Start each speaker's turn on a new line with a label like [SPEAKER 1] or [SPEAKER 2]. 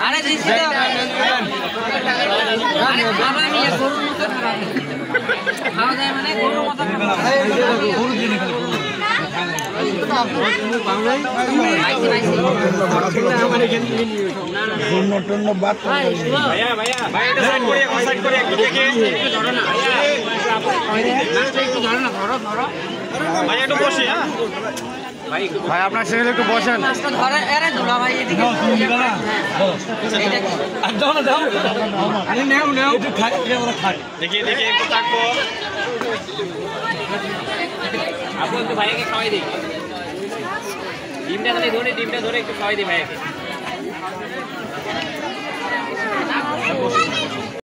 [SPEAKER 1] আরে দিছি তো আরে বাবা নিয়ে গরুর মতো খাওয়া যায় মানে গরুর মতো গরু দিনে খালি
[SPEAKER 2] ভাই আপনার ছেলে একটু বসেন
[SPEAKER 3] দেখি একটু থাকবো আপু একটু ভাইয়াকে খাওয়াই দিই ডিমটা ধরে একটু খাওয়াই দিই ভাইয়াকে